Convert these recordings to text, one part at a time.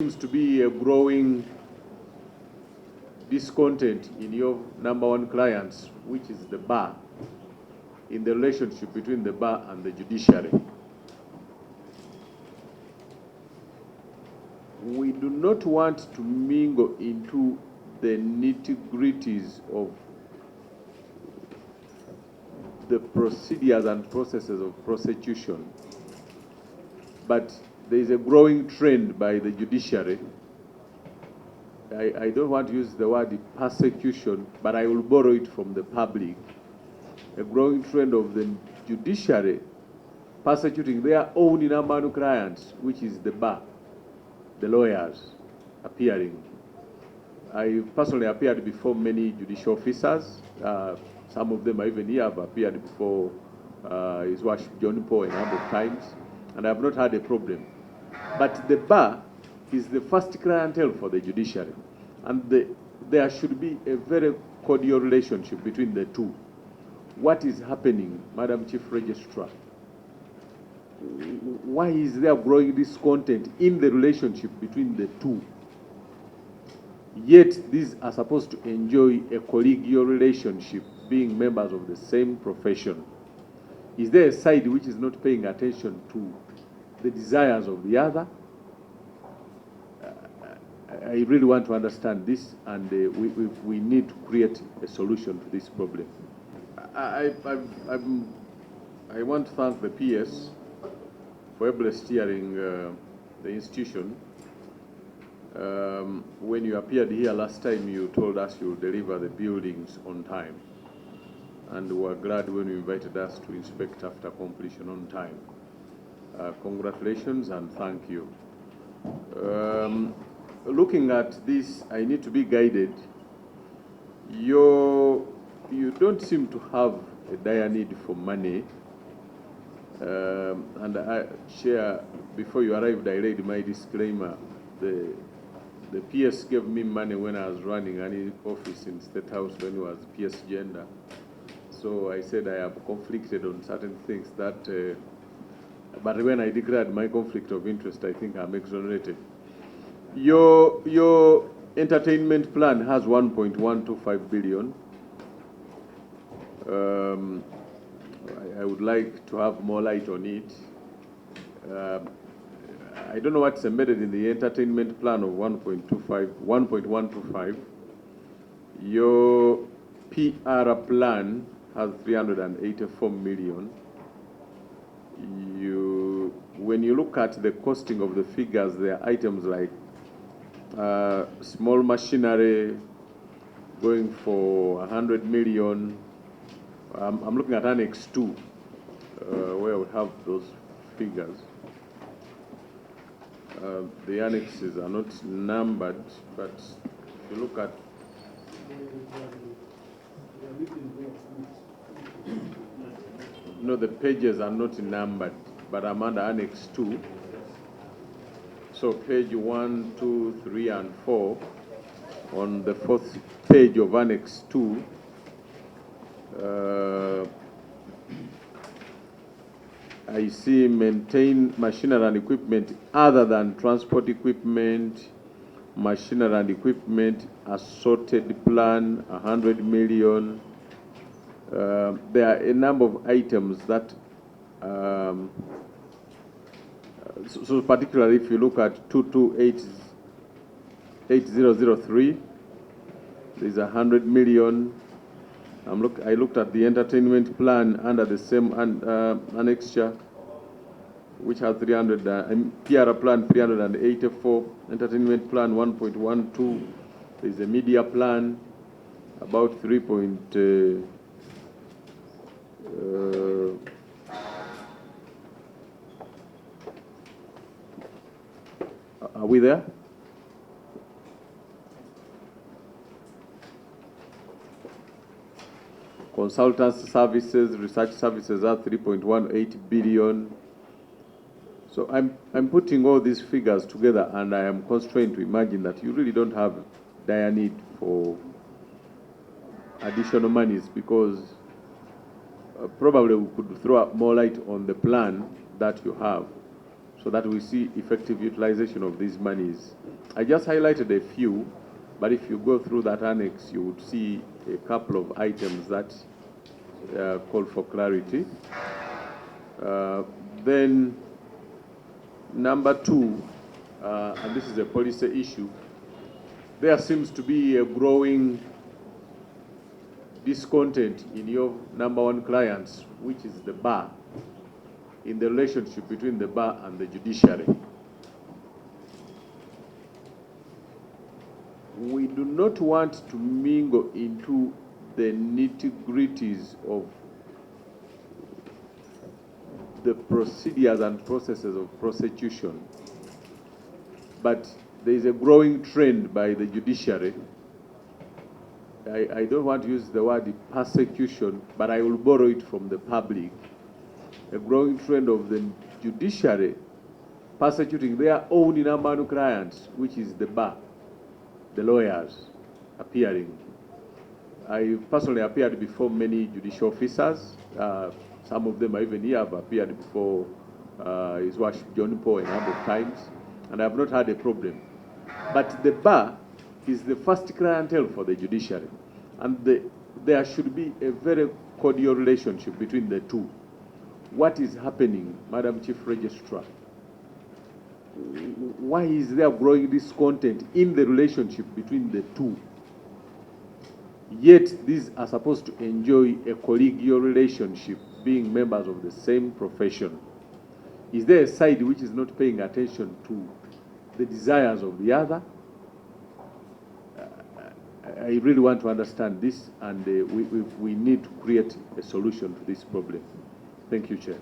Seems to be a growing discontent in your number one clients, which is the bar, in the relationship between the bar and the judiciary. We do not want to mingle into the nitty-gritties of the procedures and processes of prosecution, but there is a growing trend by the judiciary. I don't want to use the word persecution, but I will borrow it from the public. A growing trend of the judiciary persecuting their own number one clients, which is the bar, the lawyers appearing. I personally appeared before many judicial officers. Some of them are even here. I've appeared before His Worship John Paul a number of times, and I have not had a problem. But the bar is the first clientele for the judiciary, and there should be a very cordial relationship between the two. What is happening, Madam Chief Registrar? Why is there growing discontent in the relationship between the two? Yet these are supposed to enjoy a collegial relationship, being members of the same profession. Is there a side which is not paying attention to the desires of the other? I really want to understand this, and we need to create a solution to this problem. I want to thank the PS for ably steering the institution. When you appeared here last time, you told us you would deliver the buildings on time, and we were glad when you invited us to inspect after completion on time. Congratulations and thank you. Looking at this, I need to be guided. You don't seem to have a dire need for money. And I share, before you arrived, I read my disclaimer. The PS gave me money when I was running an office in State House when it was PS Gender. So I said I am conflicted on certain things that, but when I declared my conflict of interest, I think I'm exonerated. Your entertainment plan has 1.125 billion. I would like to have more light on it. I don't know what's embedded in the entertainment plan of 1.125. Your PR plan has 384 million. When you look at the costing of the figures, there are items like small machinery going for 100 million. I'm looking at Annex 2, where we have those figures. The annexes are not numbered, but if you look at no, the pages are not numbered, but I'm under Annex 2. So page 1, 2, 3, and 4. On the fourth page of Annex 2, I see maintain machinery and equipment other than transport equipment, machinery and equipment, assorted plan, 100 million. There are a number of items that, so particularly if you look at 228003, there's 100 million. I looked at the entertainment plan under the same annexure, which has 300, PR plan 384, entertainment plan 1.12. There's a media plan about 3. Are we there? Consultancy services, research services are 3.18 billion. So I'm putting all these figures together, and I am constrained to imagine that you really don't have dire need for additional monies, because probably we could throw up more light on the plan that you have, so so that we see effective utilization of these monies. I just highlighted a few, but if you go through that annex, you would see a couple of items that call for clarity. Then number two, and this is a policy issue, there seems to be a growing discontent in your number one clients, which is the bar, in the relationship between the bar and the judiciary. We do not want to mingle into the nitty-gritties of the procedures and processes of prosecution, but there is a growing trend by the judiciary. I don't want to use the word persecution, but I will borrow it from the public. A growing trend of the judiciary persecuting their own Inambanu clients, which is the bar, the lawyers appearing. I personally appeared before many judicial officers. Some of them are even here. I've appeared before His Worship John Paul a number of times, and I have not had a problem. But the bar is the first clientele for the judiciary, and there should be a very cordial relationship between the two. What is happening, Madam Chief Registrar? Why is there growing discontent in the relationship between the two? Yet these are supposed to enjoy a collegial relationship, being members of the same profession. Is there a side which is not paying attention to the desires of the other? I really want to understand this, and we need to create a solution to this problem. Thank you, Chair.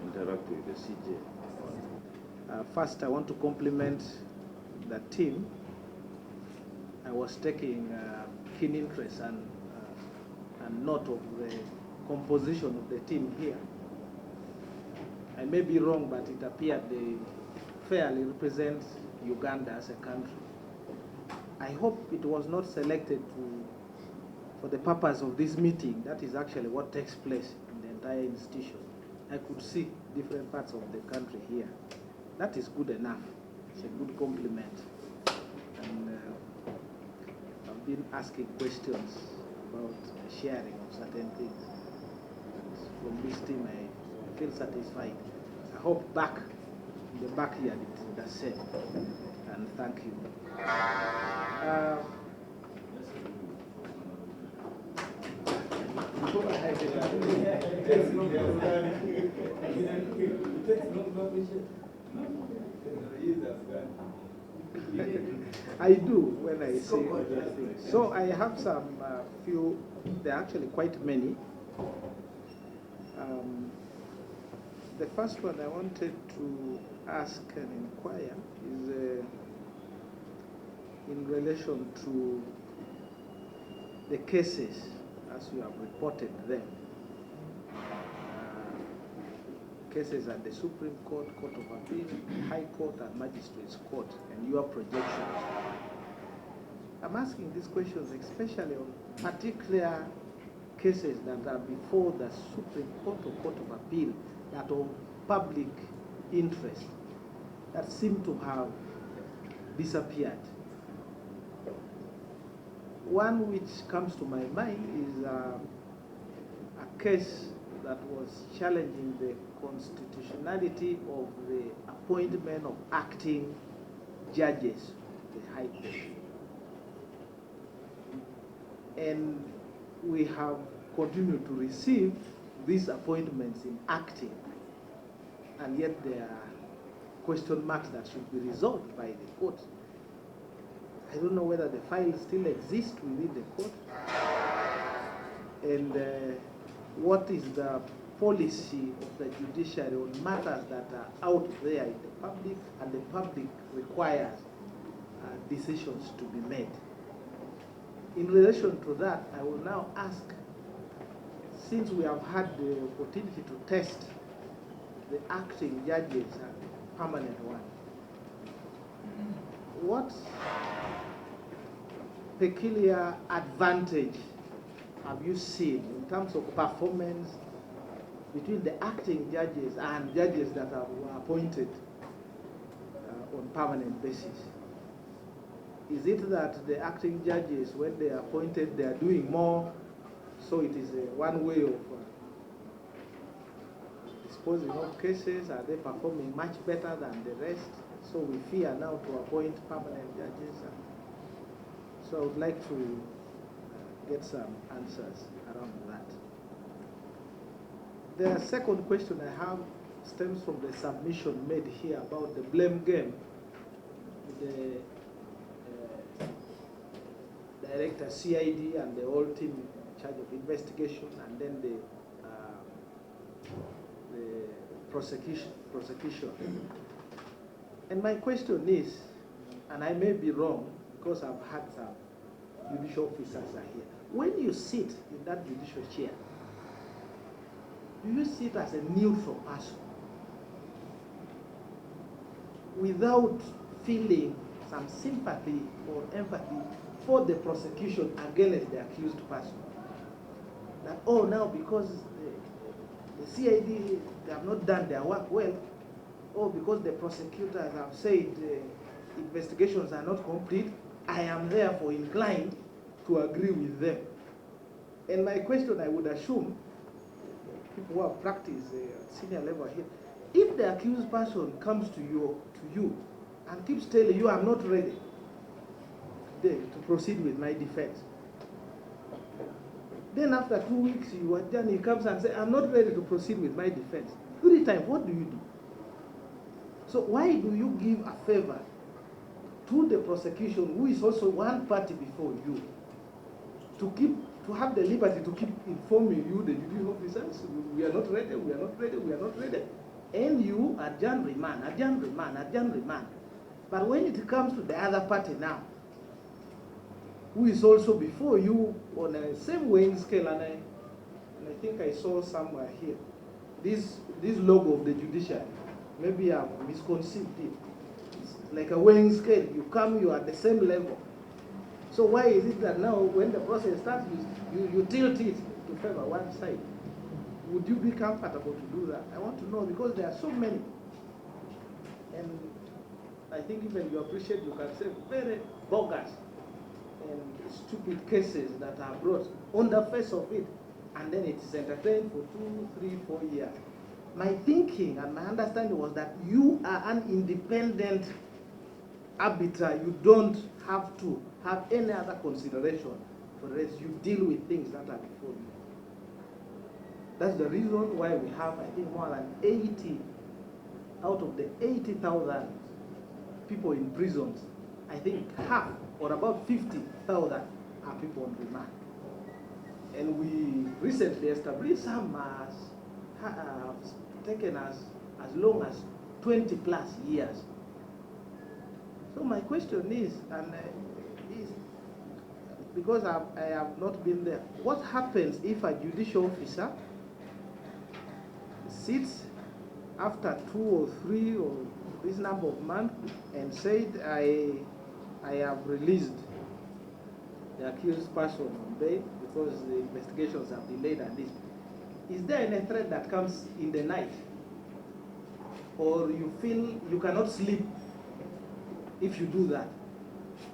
Interact with the CJ. First, I want to compliment the team. I was taking keen interest and note of the composition of the team here. I may be wrong, but it appeared they fairly represent Uganda as a country. I hope it was not selected for the purpose of this meeting. That is actually what takes place in the entire institution. I could see different parts of the country here. That is good enough. It's a good compliment. And I've been asking questions about sharing of certain things. And from this team, I feel satisfied. I hope back in the backyard it's the same. And thank you. I do when I say these things. So I have some few, there are actually quite many. The first one I wanted to ask and inquire is in relation to the cases as you have reported them. Cases at the Supreme Court, Court of Appeal, High Court, and Magistrates Court, and your projections. I'm asking these questions especially on particular cases that are before the Supreme Court or Court of Appeal that are of public interest, that seem to have disappeared. One which comes to my mind is a case that was challenging the constitutionality of the appointment of acting judges of the High Court. And we have continued to receive these appointments in acting, and yet there are question marks that should be resolved by the court. I don't know whether the files still exist within the court, and what is the policy of the judiciary on matters that are out there in the public, and the public requires decisions to be made. In relation to that, I will now ask, since we have had the opportunity to test the acting judges and the permanent one, what peculiar advantage have you seen in terms of performance between the acting judges and judges that are appointed on permanent basis? Is it that the acting judges, when they are appointed, they are doing more, so it is one way of disposing of cases? Are they performing much better than the rest? So we fear now to appoint permanent judges. So I would like to get some answers around that. The second question I have stems from the submission made here about the blame game. The director CID and the whole team in charge of investigation, and then the prosecution. And my question is, and I may be wrong because I've had some judicial officers are here. When you sit in that judicial chair, do you sit as a neutral person without feeling some sympathy or empathy for the prosecution against the accused person? That, oh, now because the CID, they have not done their work well, or because the prosecutors have said investigations are not complete, I am therefore inclined to agree with them. And my question, I would assume, people who have practiced at senior level here, if the accused person comes to you and keeps telling you, I'm not ready to proceed with my defense, then after 2 weeks you adjourn, he comes and says, I'm not ready to proceed with my defense. 3 times, what do you do? So why do you give a favor to the prosecution, who is also one party before you, to have the liberty to keep informing you, the judicial officers, we are not ready, we are not ready, we are not ready, and you adjourn, remand, adjourn, remand, adjourn, remand. But when it comes to the other party now, who is also before you on the same weighing scale, and I think I saw somewhere here, this logo of the Judiciary, maybe I've misconceived it. It's like a weighing scale. You come, you are at the same level. So why is it that now when the process starts, you tilt it to favor one side? Would you be comfortable to do that? I want to know, because there are so many. And I think even you appreciate, you can say very bogus and stupid cases that are brought on the face of it, and then it is entertained for 2, 3, 4 years. My thinking and my understanding was that you are an independent arbiter. You don't have to have any other consideration for the rest. You deal with things that are before you. That's the reason why we have, I think, more than 80 out of the 80,000 people in prisons. I think half, or about 50,000, are people on remand. And we recently established some have taken us as long as 20 plus years. So my question is, because I have not been there, what happens if a judicial officer sits after 2 or 3 or this number of months and said, I have released the accused person on bail because the investigations have delayed and this? Is there any threat that comes in the night? Or you feel you cannot sleep if you do that?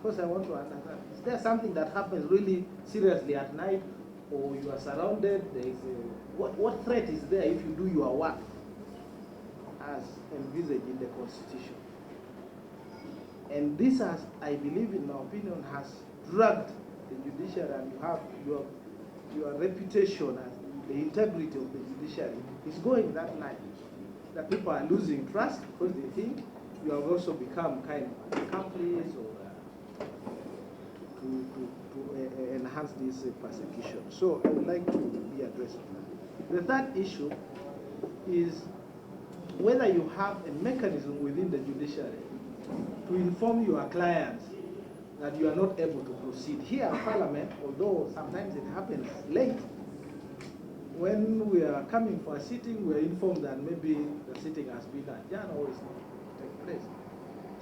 Because I want to understand, is there something that happens really seriously at night, or you are surrounded? There is what threat is there if you do your work as envisaged in the Constitution? And this has, I believe, in my opinion, has dragged the judiciary, and you have your reputation as the integrity of the judiciary is going that line. That people are losing trust because they think you have also become kind of accomplice or to enhance this persecution. So I would like to be addressed on that. The third issue is whether you have a mechanism within the judiciary to inform your clients that you are not able to proceed. Here in Parliament, although sometimes it happens late, when we are coming for a sitting, we are informed that maybe the sitting has been adjourned or is not taking place.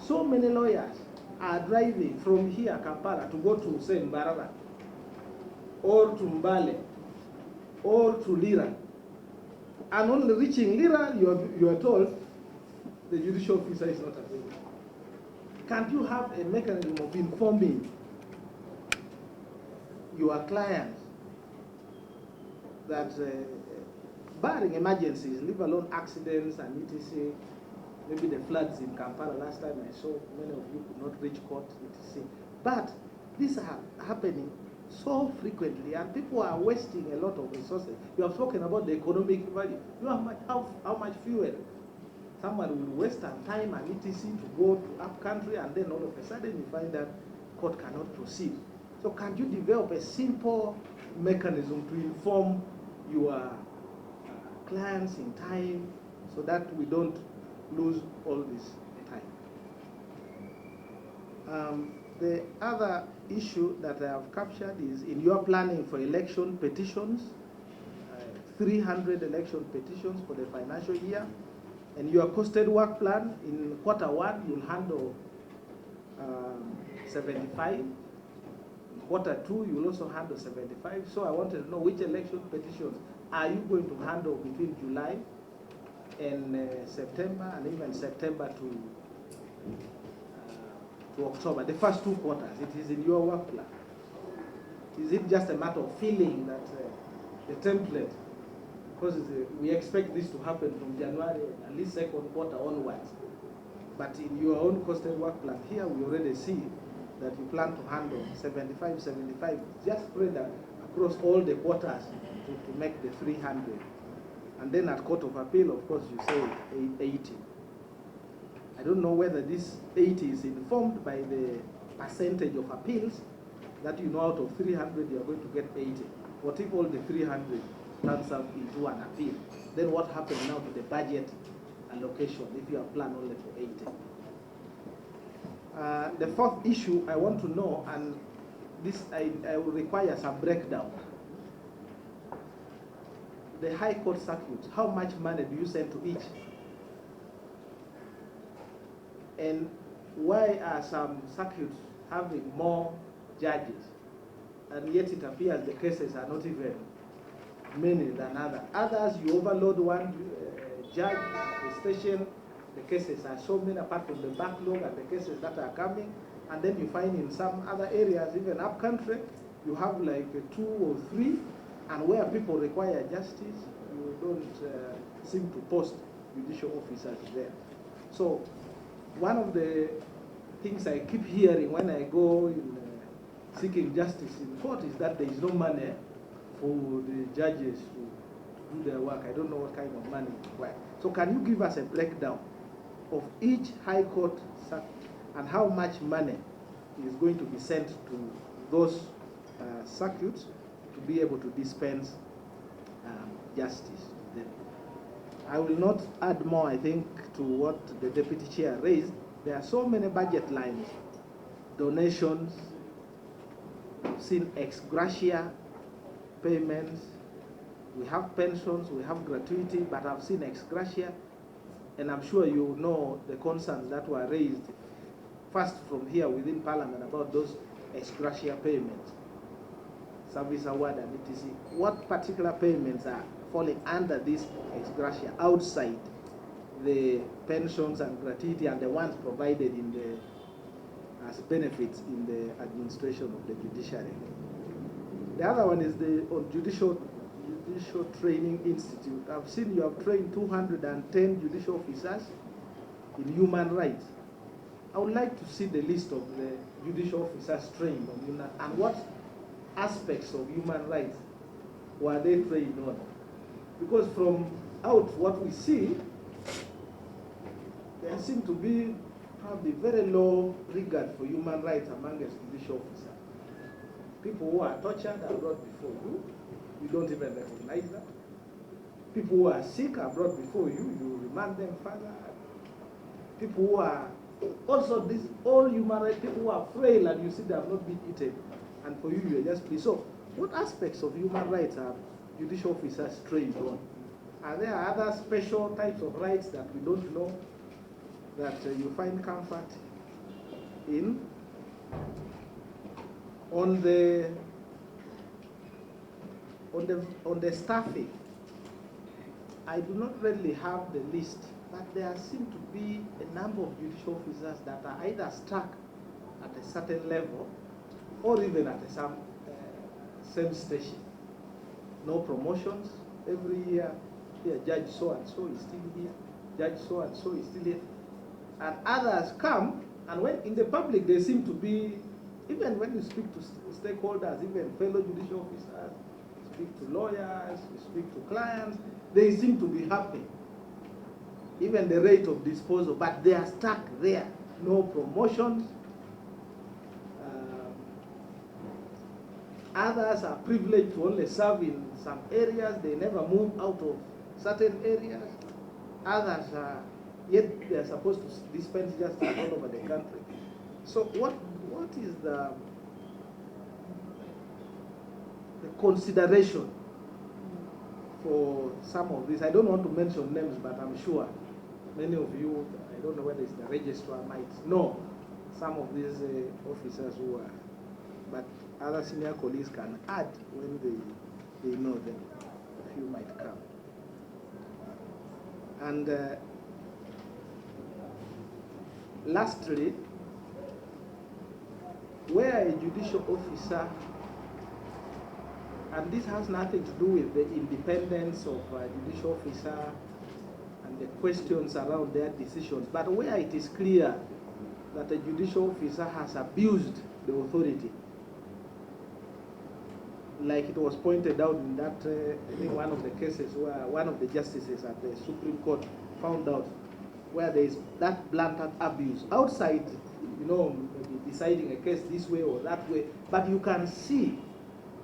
So many lawyers are driving from here, Kampala, to go to, say, Mbarara, or to Mbale, or to Lira, and only reaching Lira, you are told the judicial officer is not available. Can't you have a mechanism of informing your clients that barring emergencies, leave alone accidents and etc., maybe the floods in Kampala last time I saw, many of you could not reach court, etc. But these are happening so frequently, and people are wasting a lot of resources. You have spoken about the economic value. You know how much fuel someone will waste time and etc. to go to up country, and then all of a sudden you find that court cannot proceed. So can you develop a simple mechanism to inform your clients in time so that we don't lose all this time? The other issue that I have captured is in your planning for election petitions, 300 election petitions for the financial year, and your costed work plan in Q1 you'll handle 75. In Q2 you'll also handle 75. So I wanted to know which election petitions are you going to handle between July and September, and even September to October, the first 2 quarters. It is in your work plan. Is it just a matter of feeling that the template, because we expect this to happen from January, at least second quarter onwards, but in your own costed work plan here, we already see that you plan to handle 75, just spread across all the quarters to make the 300. And then at Court of Appeal, of course, you say 80. I don't know whether this 80 is informed by the percentage of appeals that out of 300 you are going to get 80. What if all the 300 turns out into an appeal? Then what happens now to the budget allocation if you have planned only for 80? The fourth issue I want to know, and this I will require some breakdown. The High Court circuits, how much money do you send to each? And why are some circuits having more judges, and yet it appears the cases are not even many than others? Others, you overload one judge at the station, the cases are so many apart from the backlog and the cases that are coming, and then you find in some other areas, even up country, you have like 2 or 3, and where people require justice, you don't seem to post judicial officers there. So one of the things I keep hearing when I go in seeking justice in court is that there is no money for the judges to do their work. I don't know what kind of money is required. So can you give us a breakdown of each High Court circuit and how much money is going to be sent to those circuits to be able to dispense justice? I will not add more, I think, to what the Deputy Chair raised. There are so many budget lines, donations, we've seen ex gratia payments, we have pensions, we have gratuity, but I've seen ex gratia, and I'm sure you know the concerns that were raised first from here within Parliament about those ex gratia payments, service award and etc. What particular payments are falling under this ex gratia outside the pensions and gratuity and the ones provided in the as benefits in the administration of the judiciary? The other one is the Judicial Training Institute. I've seen you have trained 210 judicial officers in human rights. I would like to see the list of the judicial officers trained on human, and what aspects of human rights were they trained on. Because from out what we see, there seems to be probably very low regard for human rights amongst judicial officers. People who are tortured are brought before you, you don't even recognize that. People who are sick are brought before you, you remand them further. People who are also this all human rights, people who are frail and you see they have not been eaten, and for you, you are just pleased. So, what aspects of human rights are judicial officers trained on? Are there other special types of rights that we don't know that you find comfort in? On the staffing, I do not really have the list, but there seem to be a number of judicial officers that are either stuck at a certain level or even at some same station. No promotions. Every year, here, Judge so-and-so is still here, Judge so-and-so is still here. And others come, and when in the public they seem to be, even when you speak to stakeholders, even fellow judicial officers, you speak to lawyers, you speak to clients, they seem to be happy. Even the rate of disposal, but they are stuck there. No promotions. Others are privileged to only serve in some areas. They never move out of certain areas. Others are, yet they are supposed to dispense justice all over the country. So what is the consideration for some of these? I don't want to mention names, but I'm sure many of you, I don't know whether it's the registrar, might know some of these officers who are, but other senior colleagues can add when they know them. A few might come. And lastly, where a judicial officer, and this has nothing to do with the independence of a judicial officer and the questions around their decisions, but where it is clear that a judicial officer has abused the authority, like it was pointed out in that I think one of the cases where one of the justices at the Supreme Court found out where there is that blatant abuse outside, maybe deciding a case this way or that way, but you can see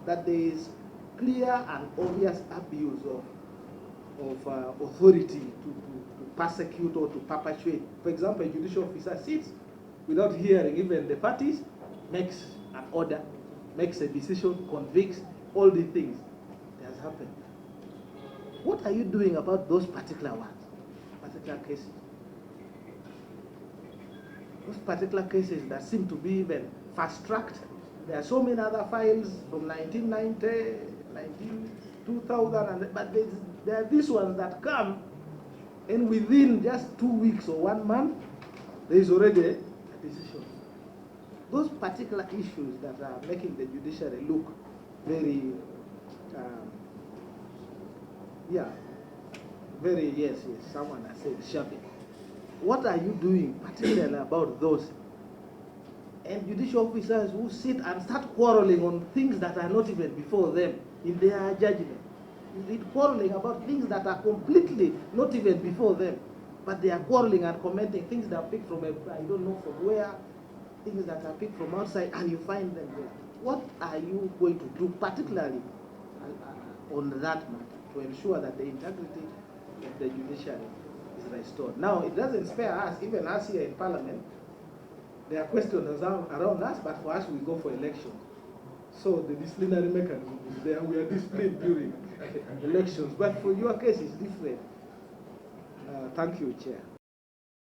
that there is clear and obvious abuse of authority to persecute or to perpetuate. For example, a judicial officer sits without hearing even the parties, makes an order, makes a decision, convicts, all the things that has happened. What are you doing about those particular ones, particular cases? Those particular cases that seem to be even fast-tracked. There are so many other files from 1990, 2000, but there are these ones that come, and within just 2 weeks or 1 month, there is already a decision. Those particular issues that are making the judiciary look very, yes, someone has said shabby. What are you doing particularly about those? And judicial officers who sit and start quarreling on things that are not even before them in their judgment. Quarreling about things that are completely not even before them, but they are quarreling and commenting things that are picked from I don't know from where, things that are picked from outside, and you find them there. What are you going to do particularly on that matter to ensure that the integrity of the judiciary is restored? Now, it doesn't spare us, even us here in Parliament. There are questions around us, but for us, we go for elections. So the disciplinary mechanism is there. We are disciplined during elections. But for your case, it's different. Thank you, Chair.